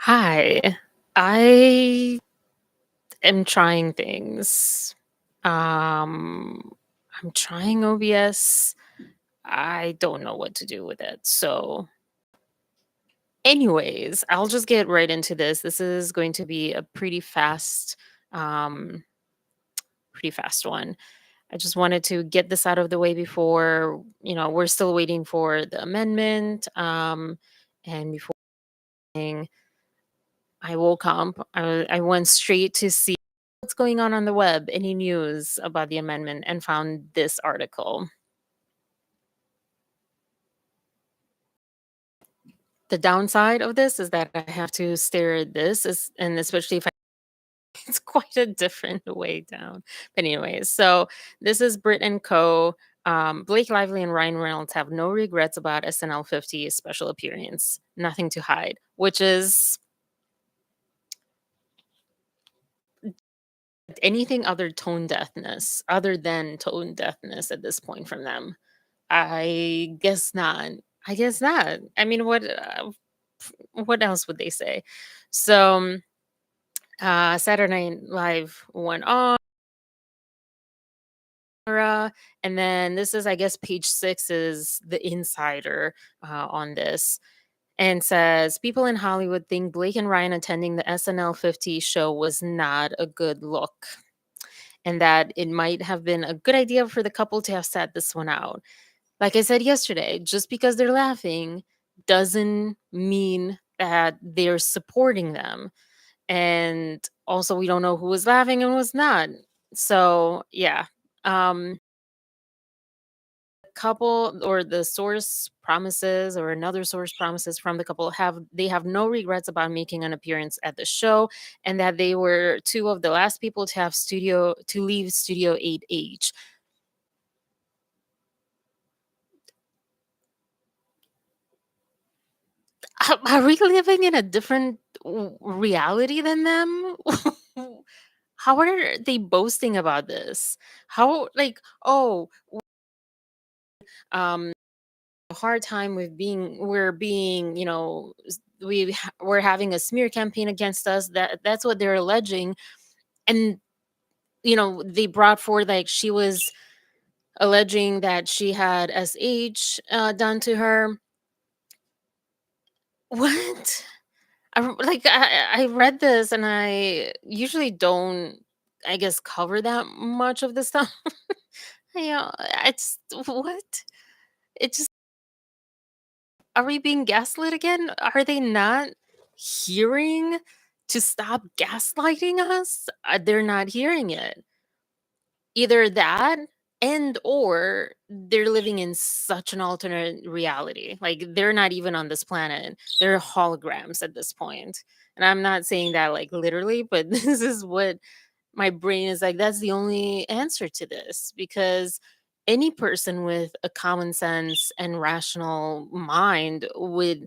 Hi. I am trying things. Um, I'm trying OBS. I don't know what to do with it. So, anyways, I'll just get right into this. This is going to be a um, pretty fast one. I just wanted to get this out of the way before, we're still waiting for the amendment. And before I woke up. I went straight to see what's going on the web, any news about the amendment, and found this article. The downside of this is that I have to stare at and especially if it's quite a different way down. But anyways, so this is Brit and Co. Blake Lively and Ryan Reynolds have no regrets about SNL50 special appearance. Nothing to hide, which is anything other than tone deafness at this point from them. I guess not. I guess not. I mean, what else would they say? So, Saturday Night Live went on, and then this is, I guess, page 6 is the insider on this, and says people in Hollywood think Blake and Ryan attending the SNL50 show was not a good look, and that it might have been a good idea for the couple to have sat this one out. Like I said yesterday, just because they're laughing doesn't mean that they're supporting them. And also, we don't know who was laughing and was not. So, yeah. Couple or the source promises or another source promises from the couple have no regrets about making an appearance at the show, and that they were two of the last people to leave Studio 8H. Are we living in a different reality than them? How are they boasting about this? How, like, oh, um a hard time with we're being, we're having a smear campaign against us. That's what they're alleging. And they brought forward, like, she was alleging that she had done to her. What? I read this, and I usually don't, I guess, cover that much of this stuff. It's what? It just Are we being gaslit again? Are they not hearing to stop gaslighting us? They're not hearing it. Either that, and or they're living in such an alternate reality. Like, they're not even on this planet. They're holograms at this point. And I'm not saying that like literally, but this is what my brain is like. That's the only answer to this, because any person with a common sense and rational mind would,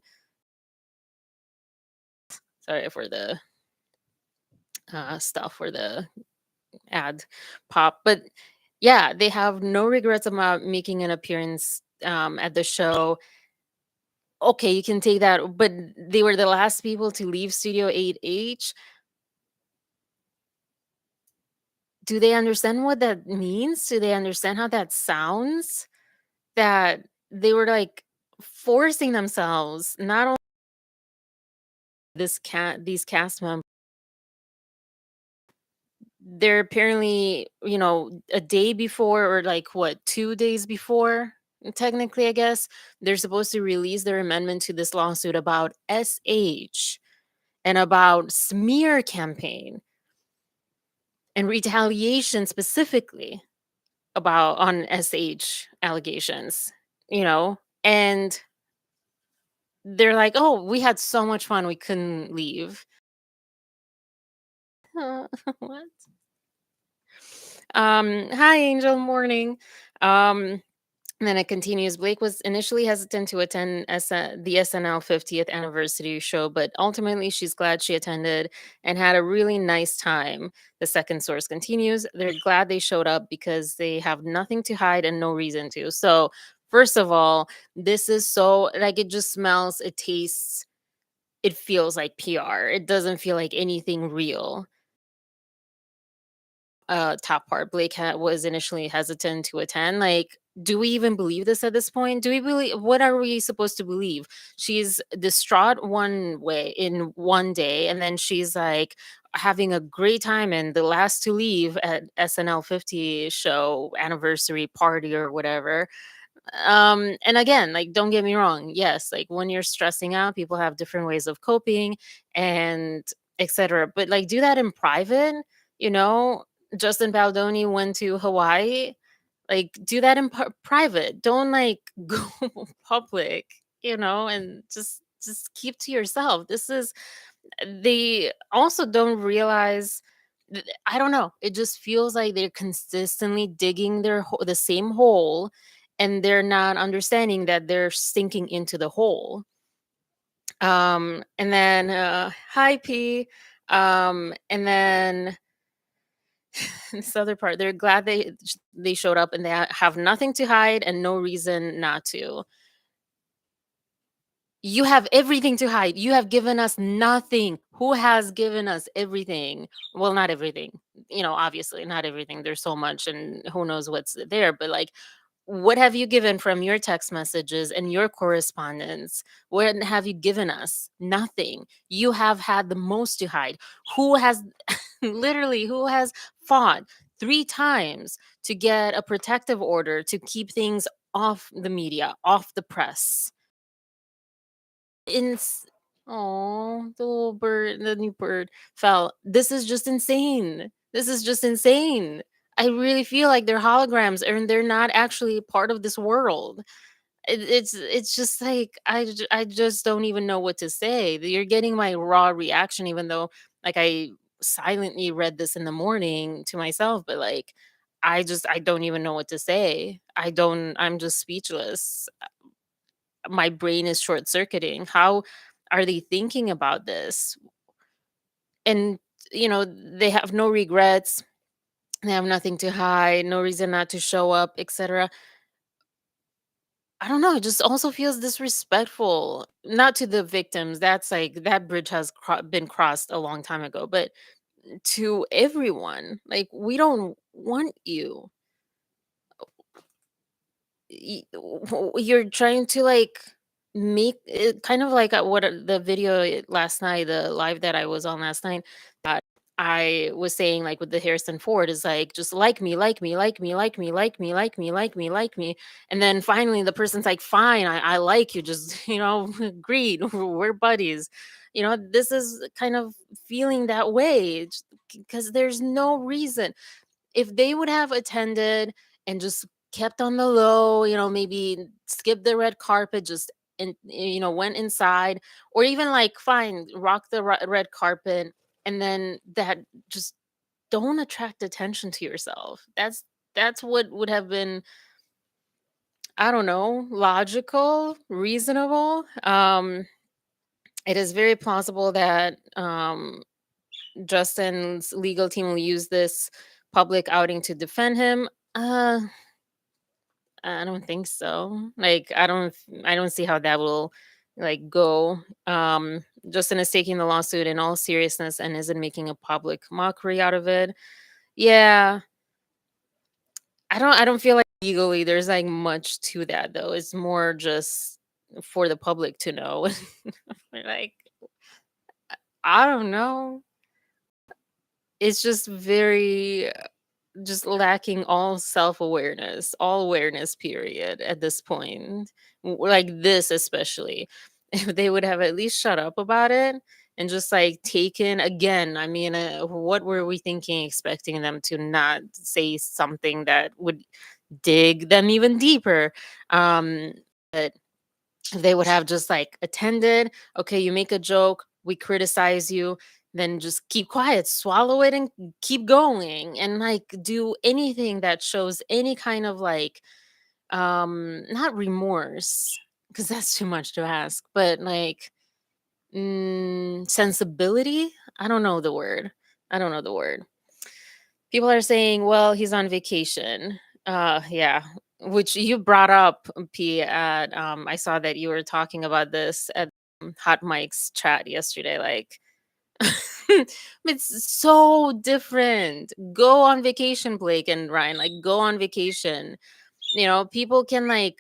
sorry for the stuff for the ad pop, but yeah, they have no regrets about making an appearance at the show. Okay, you can take that, but they were the last people to leave Studio 8H. Do they understand what that means? Do they understand how that sounds? That they were like forcing themselves, not only these cast members, they're apparently, a day before, or like what, 2 days before, technically, I guess, they're supposed to release their amendment to this lawsuit about SH and about smear campaign and retaliation specifically about on SH allegations, and they're like, "Oh, we had so much fun, we couldn't leave." What? Hi, Angel. Morning. Um, and then it continues. Blake was initially hesitant to attend the SNL 50th anniversary show, but ultimately she's glad she attended and had a really nice time. The second source continues. They're glad they showed up because they have nothing to hide and no reason to. So, first of all, this is so, like, it just smells, it tastes it feels like PR. It doesn't feel like anything real. Top part, Blake was initially hesitant to attend. Like, do we even believe this at this point? Do we believe, what are we supposed to believe? She's distraught one way in one day, and then she's like having a great time and the last to leave at SNL50 show anniversary party or whatever. And again, like, don't get me wrong, yes, like when you're stressing out, people have different ways of coping and etc. But like, do that in private. you know Justin Baldoni went to Hawaii. Like, do that in private. Don't like go public, and just keep to yourself. This is They also don't realize, I don't know, it just feels like they're consistently digging the same hole, and they're not understanding that they're sinking into the hole. And then hi P. And then this other part, they're glad they showed up, and they have nothing to hide and no reason not to. You have everything to hide. You have given us nothing. Who has given us everything? Well, not everything. Obviously, not everything. There's so much, and who knows what's there. But like, what have you given from your text messages and your correspondence? What have you given us? Nothing. You have had the most to hide. Who has literally, who has fought 3 times to get a protective order to keep things off the media, off the press? Ins Oh, the little bird, the new bird fell. This is just insane. This is just insane. I really feel like they're holograms and they're not actually part of this world. It's just like I just don't even know what to say. You're getting my raw reaction, even though like I silently read this in the morning to myself, but like I don't even know what to say. I'm just speechless. My brain is short circuiting. How are they thinking about this? And they have no regrets. They have nothing to hide, no reason not to show up, etc. I don't know. It just also feels disrespectful, not to the victims. That's like that bridge has been crossed a long time ago, but to everyone. Like, we don't want you. You're trying to like make it kind of like the video last night, the live that I was on last night, that I was saying, like with the Harrison Ford, is like, just like me, like me, like me, like me, like me, like me, like me, like me. And then finally the person's like, fine, I like you, just agreed, we're buddies. This is kind of feeling that way, because there's no reason. If they would have attended and just kept on the low, maybe skip the red carpet, just and went inside, or even like, fine, rock the red carpet, and then that, just don't attract attention to yourself. That's what would have been, I don't know, logical, reasonable. It is very plausible that Justin's legal team will use this public outing to defend him. I don't think so. Like, I don't see how that will like go. Justin is taking the lawsuit in all seriousness and isn't making a public mockery out of it. Yeah. I don't feel like legally there's like much to that though. It's more just for the public to know. Like, I don't know. It's just very, just lacking all self-awareness, all awareness period at this point. Like this especially. If they would have at least shut up about it and just like taken, again, I mean, what were we thinking, expecting them to not say something that would dig them even deeper? But if they would have just like attended, okay, you make a joke, we criticize you, then just keep quiet, swallow it, and keep going, and like do anything that shows any kind of like, not remorse, because that's too much to ask, but like, sensibility. I don't know the word. People are saying, well, he's on vacation. Yeah, which you brought up, P. At I saw that you were talking about this at hot mics chat yesterday, like it's so different. Go on vacation, Blake and Ryan, like go on vacation. People can like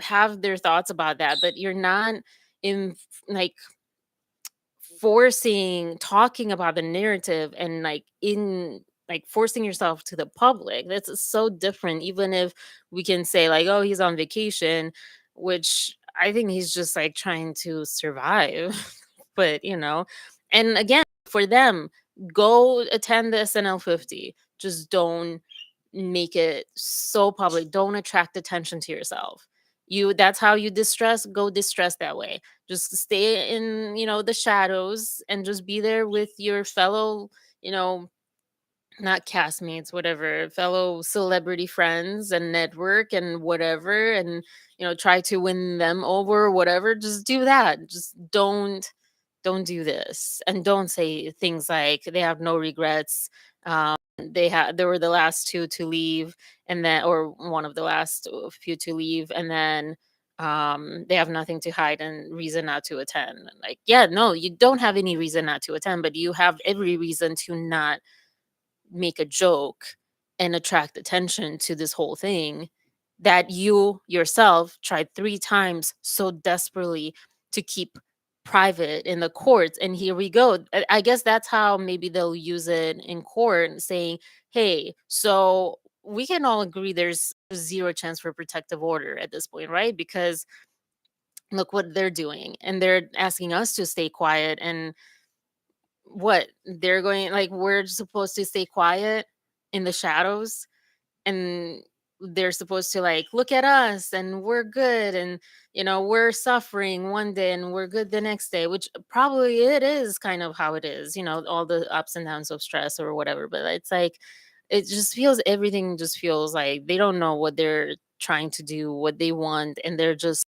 have their thoughts about that, but you're not in like forcing talking about the narrative and like in like forcing yourself to the public. That's so different. Even if we can say like, oh, he's on vacation, which I think he's just like trying to survive. But and again, for them, go attend the SNL50. Just don't make it so public. Don't attract attention to yourself. That's how you distress. Go distress that way. Just stay in the shadows and just be there with your fellow, you know not castmates, whatever, fellow celebrity friends and network and whatever, and try to win them over, whatever. Just do that. Just don't do this, and don't say things like they have no regrets. They were the last two to leave, and then, or one of the last few to leave, and then they have nothing to hide and reason not to attend. Like, yeah, no, you don't have any reason not to attend, but you have every reason to not make a joke and attract attention to this whole thing that you yourself tried 3 times so desperately to keep private in the courts. And here we go. I guess that's how maybe they'll use it in court, saying, hey, so we can all agree there's zero chance for protective order at this point, right? Because look what they're doing, and they're asking us to stay quiet. And what they're going, like, we're supposed to stay quiet in the shadows, and they're supposed to like look at us and we're good, and we're suffering one day and we're good the next day, which probably it is kind of how it is, all the ups and downs of stress or whatever. But it's like, it just feels, everything just feels like they don't know what they're trying to do, what they want, and they're just,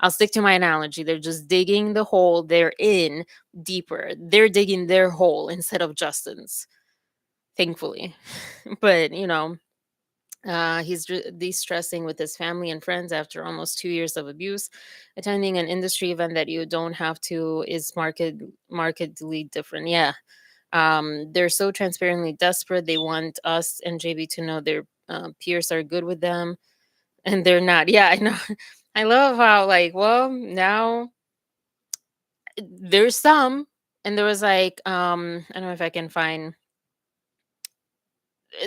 I'll stick to my analogy. They're just digging the hole they're in deeper. They're digging their hole instead of Justin's, thankfully. But, he's de-stressing with his family and friends after almost 2 years of abuse. Attending an industry event that you don't have to is markedly different. Yeah. They're so transparently desperate. They want us and JB to know their peers are good with them, and they're not. Yeah, I know. I love how, like, well, now there's some, and there was like, I don't know if I can find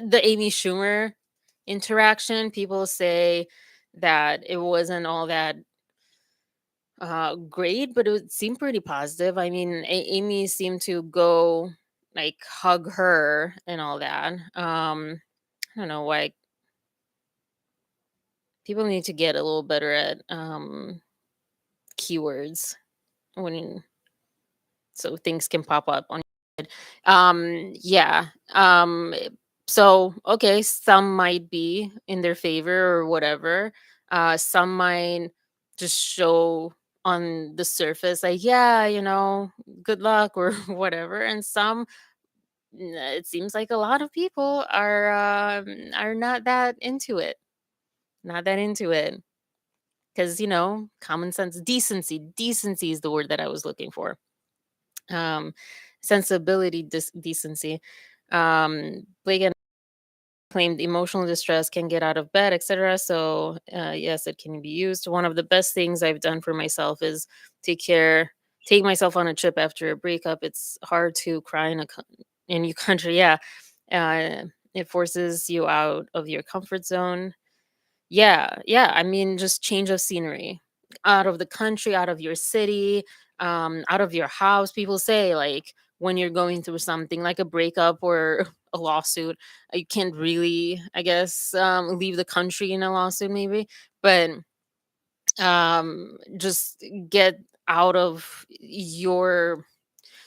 the Amy Schumer interaction. People say that it wasn't all that great, but it seemed pretty positive. I mean, Amy seemed to go like hug her and all that. I don't know why people need to get a little better at keywords when, so things can pop up on your head. Yeah. So okay, some might be in their favor or whatever. Some might just show on the surface like, yeah, good luck or whatever. And some, it seems like a lot of people are not that into it. Not that into it. Because common sense, decency is the word that I was looking for. um Sensibility, decency. Blake and claimed emotional distress can get out of bed, etc. So yes, it can be used. One of the best things I've done for myself is take myself on a trip after a breakup. It's hard to cry in your country. Yeah. It forces you out of your comfort zone. Yeah, yeah. I mean, just change of scenery, out of the country, out of your city, out of your house. People say, like, when you're going through something like a breakup or a lawsuit, you can't really, I guess, leave the country in a lawsuit, maybe, but just get out of your,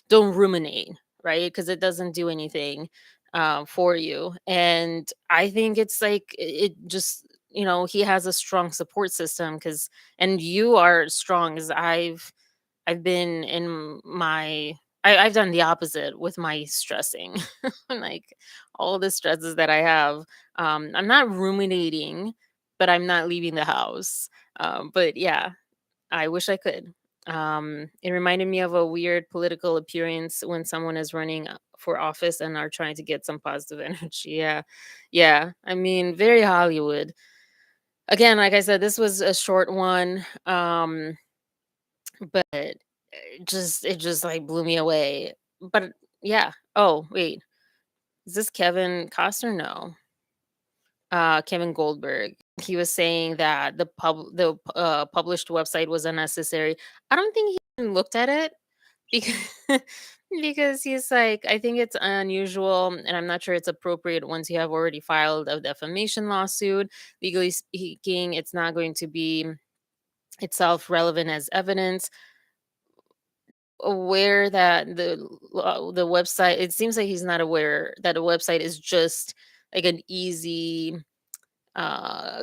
don't ruminate, right? Because it doesn't do anything for you. And I think it's like it just, he has a strong support system, because, and you are strong, as I've been in my, I've done the opposite with my stressing. Like, all the stresses that I have, I'm not ruminating, but I'm not leaving the house. But yeah, I wish I could. It reminded me of a weird political appearance when someone is running for office and are trying to get some positive energy. Yeah. Yeah. I mean, very Hollywood. Again, like I said, this was a short one. But it just like blew me away. But yeah. Oh, wait. Is this Kevin Costner? No. Kevin Goldberg. He was saying that the published website was unnecessary. I don't think he even looked at it because because he's like, I think it's unusual, and I'm not sure it's appropriate once you have already filed a defamation lawsuit. Legally speaking, it's not going to be itself relevant as evidence. Aware that the website, it seems like he's not aware that a website is just like an easy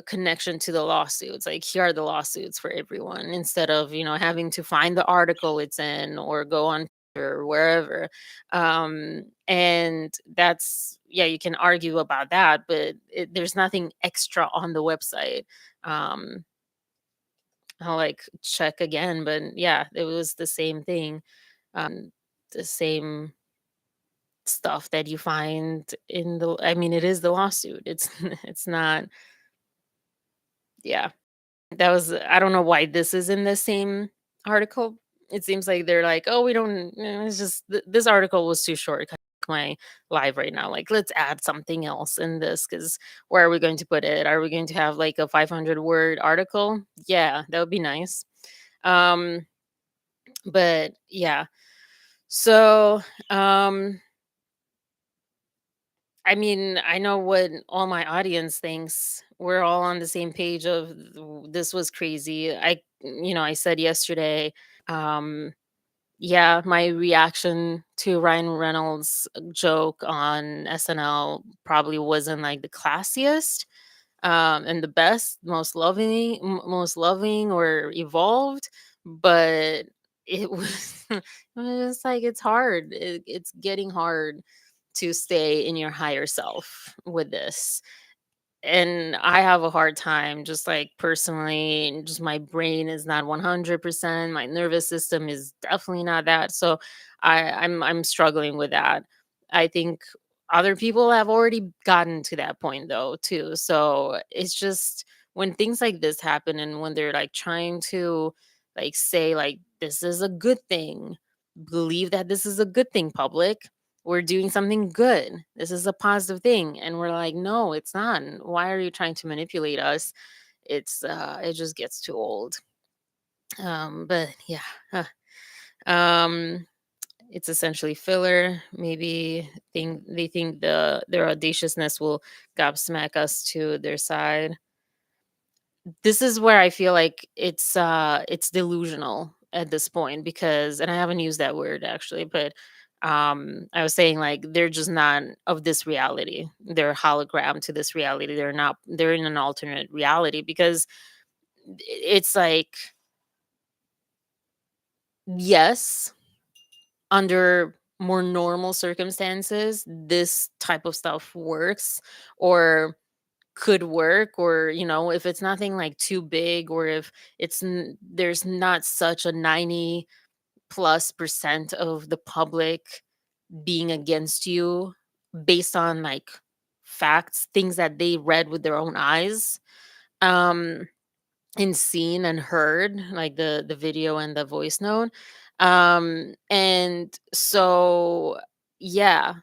connection to the lawsuits. Like, here are the lawsuits for everyone, instead of having to find the article it's in or go on or wherever. And that's, yeah, you can argue about that, but there's nothing extra on the website. um I'll like check again, but yeah, it was the same thing. The same stuff that you find in the, I mean, it is the lawsuit. It's it's not. Yeah. That was, I don't know why this is in the same article. It seems like they're like, "Oh, we don't, it's just this article was too short, kinda like my live right now. Like, let's add something else in this, cuz where are we going to put it? Are we going to have like a 500-word article? Yeah, that would be nice." Um but yeah. So, um I mean, I know what all my audience thinks. We're all on the same page of this was crazy. I said yesterday, um, yeah, my reaction to Ryan Reynolds' joke on SNL probably wasn't like the classiest, and the best, most loving or evolved, but it was, it was like it's hard. It's getting hard to stay in your higher self with this. And I have a hard time, just like personally, just my brain is not 100%. My nervous system is definitely not that. So I'm struggling with that. I think other people have already gotten to that point though too. So it's just when things like this happen and when they're like trying to like say like this is a good thing, believe that this is a good thing, public, we're doing something good. This is a positive thing. And we're like, no, it's not. Why are you trying to manipulate us? It just gets too old. But yeah. huh. Um it's essentially filler. Maybe they think their audaciousness will gobsmack us to their side. This is where I feel like it's delusional at this point, because, and I haven't used that word actually, but I was saying like they're just not of this reality. They're a hologram to this reality. They're in an alternate reality, because it's like, yes, under more normal circumstances this type of stuff works, or could work, or if it's nothing like too big, or if there's not such a 90+% of the public being against you based on like facts, things that they read with their own eyes, um and seen and heard, like the video and the voice note. And so, yeah,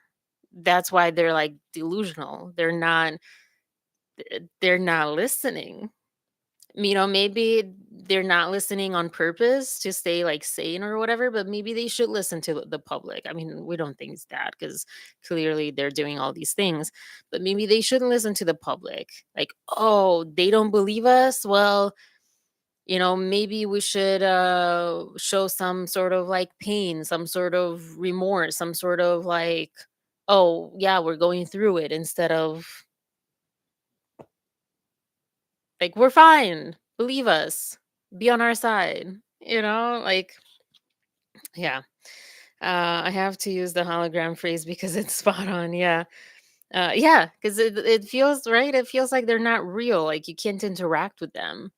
that's why they're like delusional. They're not listening. Maybe they're not listening on purpose to stay like sane or whatever, but maybe they should listen to the public. I mean, we don't think it's that, because clearly they're doing all these things, but maybe they shouldn't listen to the public. Like, oh, they don't believe us. Well, maybe we should show some sort of like pain, some sort of remorse, some sort of like, oh, yeah, we're going through it, instead of like, we're fine. Believe us. Be on our side. Like, yeah. I have to use the hologram phrase because it's spot on. Yeah. Yeah. Because it feels right. It feels like they're not real. Like, you can't interact with them.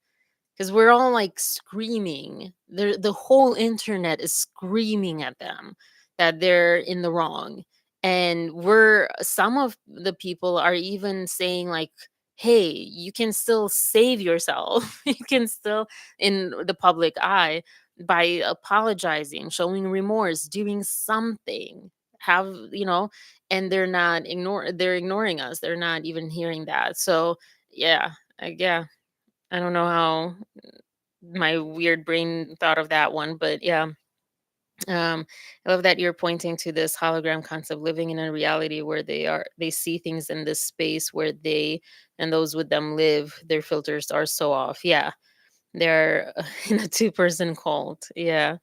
because we're all like screaming. The whole internet is screaming at them that they're in the wrong. And some of the people are even saying, like, hey, you can still save yourself. You can still, in the public eye, by apologizing, showing remorse, doing something. Have, and they're ignoring us. They're not even hearing that. So, yeah, yeah, I don't know how my weird brain thought of that one, but yeah. I love that you're pointing to this hologram concept, living in a reality where they see things in this space where they and those with them live. Their filters are so off. Yeah, they're in a two-person cult. Yeah.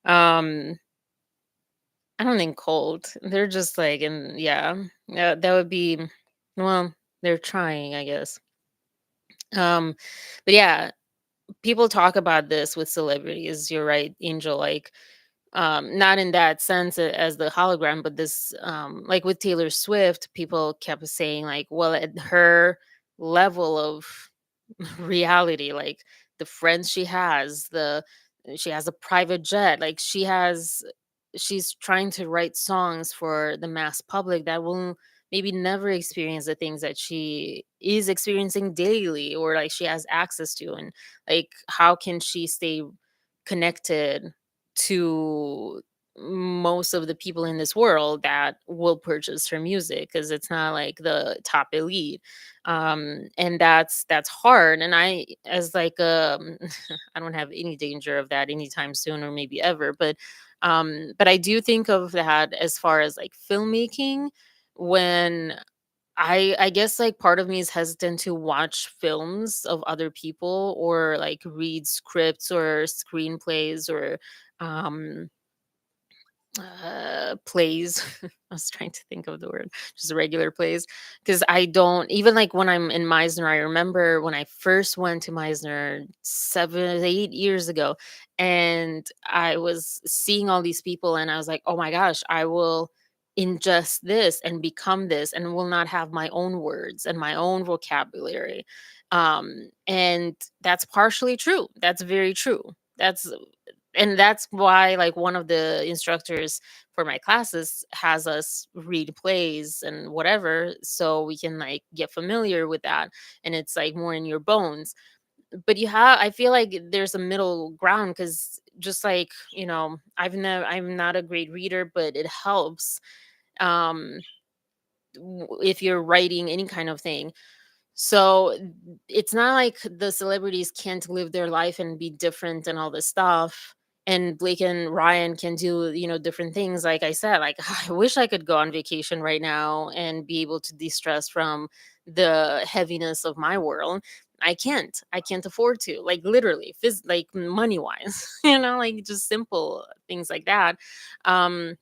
Um, I don't think cult. They're just like, and yeah, that would be, well, they're trying, I guess. Um, but yeah, people talk about this with celebrities. You're right, Angel. Like, not in that sense as the hologram, but this, like with Taylor Swift, people kept saying, like, well, at her level of reality, like the friends she has a private jet, like she's trying to write songs for the mass public that will maybe never experience the things that she is experiencing daily, or like she has access to. And like, how can she stay connected to most of the people in this world that will purchase her music, because it's not like the top elite. And that's hard. And I, as like, I don't have any danger of that anytime soon, or maybe ever, but I do think of that as far as like filmmaking. When I guess, like, part of me is hesitant to watch films of other people, or like read scripts or screenplays, or um plays. I was trying to think of the word, just regular plays. Because I don't, even like when I'm in Meisner, I remember when I first went to Meisner 7, 8 years ago, and I was seeing all these people, and I was like, oh my gosh, I will ingest this and become this, and will not have my own words and my own vocabulary. And that's partially true. That's very true. That's why, like, one of the instructors for my classes has us read plays and whatever, so we can like get familiar with that, and it's like more in your bones. But I feel like there's a middle ground, because just like, I'm not a great reader, but it helps, um if you're writing any kind of thing. So it's not like the celebrities can't live their life and be different and all this stuff. And Blake and Ryan can do, different things. Like I said, like, I wish I could go on vacation right now and be able to de-stress from the heaviness of my world. I can't. I can't afford to. Like, literally, like money wise, like just simple things like that. Um,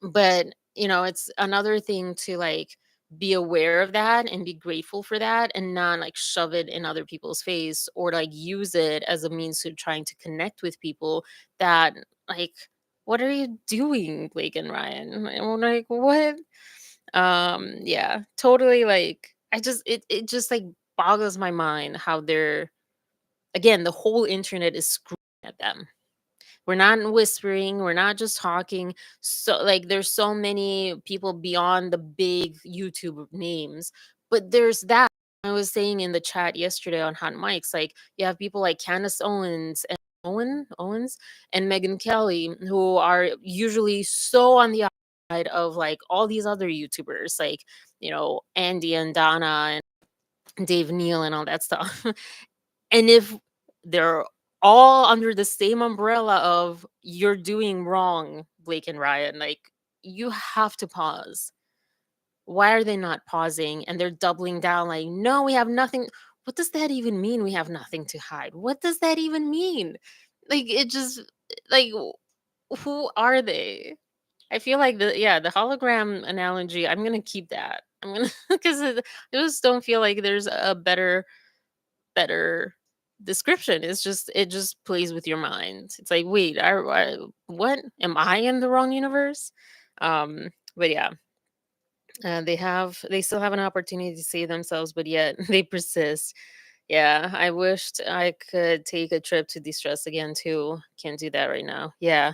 but it's another thing to like be aware of that and be grateful for that, and not like shove it in other people's face, or like use it as a means to trying to connect with people that, like, what are you doing, Blake and Ryan? I'm like, what? Yeah, totally. Like, it just like boggles my mind how they're, again, the whole internet is screaming at them. We're not whispering, we're not just talking. So like, there's so many people beyond the big YouTube names, but there's that. I was saying in the chat yesterday on Hot Mics, like, you have people like Candace Owens and Owens and Megan Kelly, who are usually so on the side of like all these other YouTubers, like, Andy and Donna and Dave Neal and all that stuff. And if they're all under the same umbrella of "You're doing wrong, Blake and Ryan," like, you have to pause. Why are they not pausing? And they're doubling down like, "No, we have nothing." What does that even mean, we have nothing to hide? What does that even mean? Like, it just, like, who are they? I feel like the hologram analogy, I'm gonna keep that. I'm gonna because I just don't feel like there's a better description. It just plays with your mind. It's like, wait, what? Am I in the wrong universe? But yeah, they still have an opportunity to save themselves, but yet they persist. Yeah, I wished I could take a trip to de-stress again too. Can't do that right now. Yeah.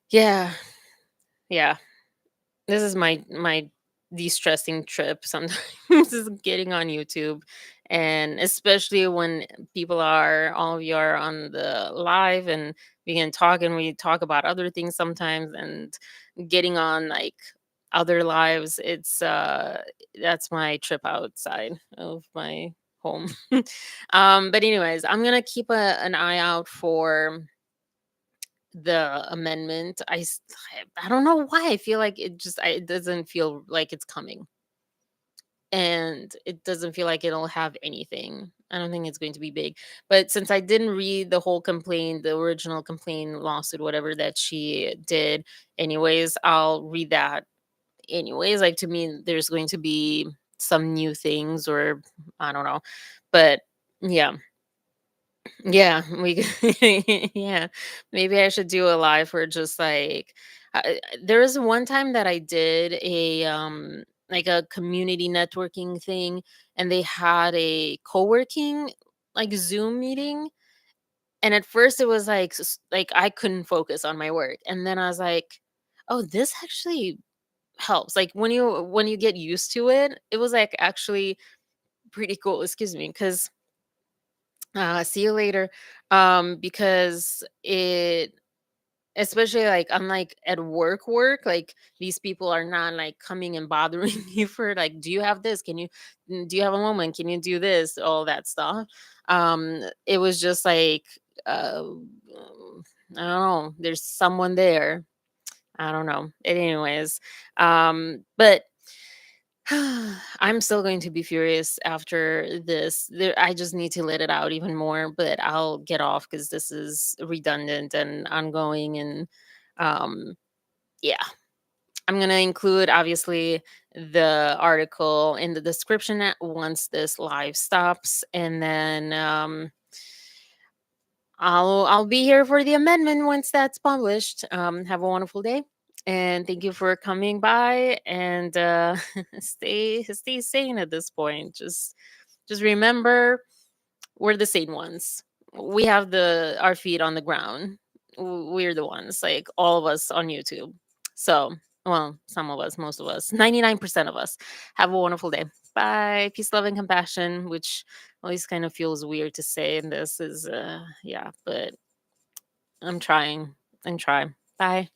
Yeah. Yeah. This is my de-stressing trip sometimes is getting on YouTube, and especially when people are all of you are on the live and we can talk, and we talk about other things sometimes, and getting on like other lives. It's that's my trip outside of my home. But anyways, I'm gonna keep an eye out for the amendment. I don't know why I feel like it doesn't feel like it's coming, and it doesn't feel like it'll have anything. I don't think it's going to be big. But since I didn't read the whole complaint, the original complaint lawsuit, whatever that she did, anyways, I'll read that anyways. Like, to me, there's going to be some new things, or I don't know. But yeah. Yeah, yeah. Maybe I should do a live for just like there was one time that I did a like a community networking thing, and they had a co-working like Zoom meeting, and at first it was like like I couldn't focus on my work, and then I was like, "Oh, this actually helps." Like when you get used to it, it was like actually pretty cool, excuse me, cuz see you later. Because it, especially like I'm like at work, like these people are not like coming and bothering you for like, do you have this? Can you do you have a moment? Can you do this? All that stuff. It was just like I don't know, there's someone there. I don't know. Anyways, but I'm still going to be furious after this. I just need to let it out even more, but I'll get off because this is redundant and ongoing. And um, yeah, I'm going to include obviously the article in the description once this live stops. And then I'll be here for the amendment once that's published. Have a wonderful day, and thank you for coming by. And stay sane at this point. Just remember, we're the sane ones. We have the our feet on the ground. We're the ones, like all of us on YouTube. So, well, some of us, most of us, 99% of us. Have a wonderful day. Bye. Peace, love, and compassion, which always kind of feels weird to say. And this is, yeah, but I'm trying and try. Bye.